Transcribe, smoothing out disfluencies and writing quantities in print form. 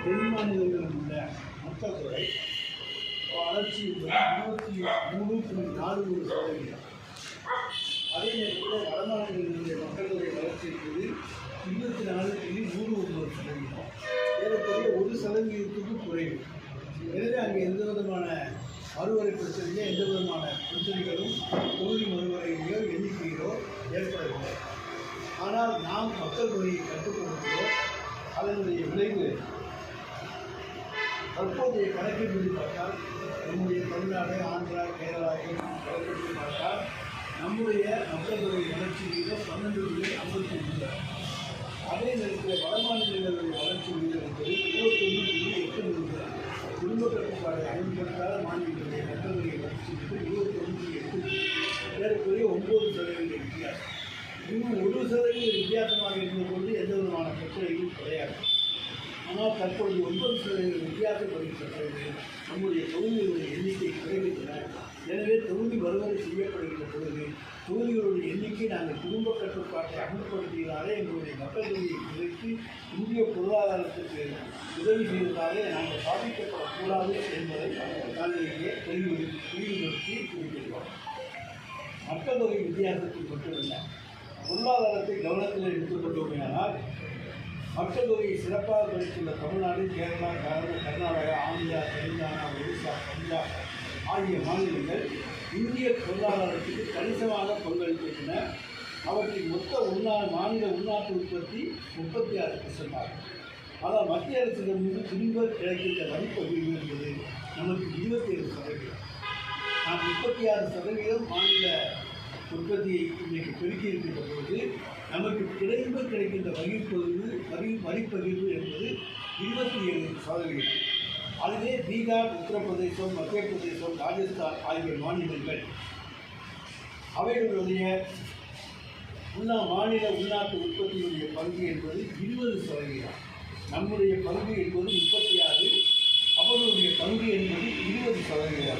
தென் மாநிலங்களில் உள்ள மக்கள் தொகை வளர்ச்சி 23.41%. அதே நேரத்தில் வடமாநிலங்களுடைய மக்கள் தொகை வளர்ச்சி என்பது 24.39%. ஏறக்குறைய 1% குறைவு. எனவே அங்கே எந்த விதமான மறுவரை பிரச்சனையோ எந்த விதமான பிரச்சனைகளும் தொகுதி மறுவரையிலோ எண்ணிக்கையிலோ ஏற்படவில்லை. ஆனால் நாம் மக்கள் தொகையை கட்டுப்படுத்துகிறோம். அதனுடைய விளைவு தற்போதைய கணக்கீடுபடி பார்த்தால் நம்முடைய தமிழ்நாடு, ஆந்திரா, கேரளா கணக்கீடுபடி பார்த்தால் நம்முடைய மக்கள் தொகை வளர்ச்சி வீதம் 12.52. அதே நேரத்தில் வடமாநிலங்களுடைய வளர்ச்சி வீதம் என்பது 21.8. குடும்ப கட்டுப்பாடு அமல்படுத்தாத மாநிலங்களுடைய மக்கள் தொகை வளர்ச்சி வீதம் 21.8. ஏறக்குறைய 9% வித்தியாசம். இன்னும் 1% வித்தியாசமாக இருந்தபோது எந்த விதமான பிரச்சனைகளும் கிடையாது. ஆனால் தற்பொழுது 9% வித்தியாசப்படுகிறது. நம்முடைய தொகுதிகளுடைய எண்ணிக்கை குறைகின்றன. எனவே தொகுதி மறுவரை செய்யப்படுகின்ற பொழுது தொகுதிகளுடைய எண்ணிக்கை நாங்கள் குடும்ப கட்டுப்பாட்டை அமல்படுத்தியதாலே எங்களுடைய மக்கள் தொகையை குறைத்து இந்திய பொருளாதாரத்திற்கு உதவி செய்வதாலே நாங்கள் பாதிக்கப்படக்கூடாது என்பதை நாங்கள் இங்கே தெளிவுபடுத்தி குறிப்பிடுவோம். மக்கள் தொகை வித்தியாசத்தில் மட்டுமல்ல, பொருளாதாரத்தை கவனத்தில் எடுத்துக்கொண்டோமையானால் மக்கள் தொகையை சிறப்பாக படித்துள்ள தமிழ்நாடு, கேரளா, கர்நாடகா, ஆந்திரா, தெலுங்கானா, ஒடிசா, பஞ்சாப் ஆகிய மாநிலங்கள் இந்திய பொருளாதாரத்துக்கு கணிசமாக பங்களிக்கின்றன. அவற்றின் மொத்த மாநில உள்நாட்டு உற்பத்தி 36% ஆகும். ஆனால் மத்திய அரசிடமிருந்து திரும்ப கிடைக்கின்ற வரிப்பகிர்வு என்பது நமக்கு 27%. நாம் 36% மாநில உற்பத்தியை இன்றைக்கு பெருக்கி இருக்கின்ற பொழுது நமக்கு கிடைக்கின்ற வரிப்பகிர்வு என்பது 27%. அதுவே பீகார், உத்தரப்பிரதேசம், மத்திய பிரதேசம், ராஜஸ்தான் ஆகிய மாநிலங்கள் அவைகளுடைய மாநில உள்நாட்டு உற்பத்தியுடைய பங்கு என்பது 20%. நம்முடைய பங்கு என்பது 36, அவர்களுடைய பங்கு என்பது 20%.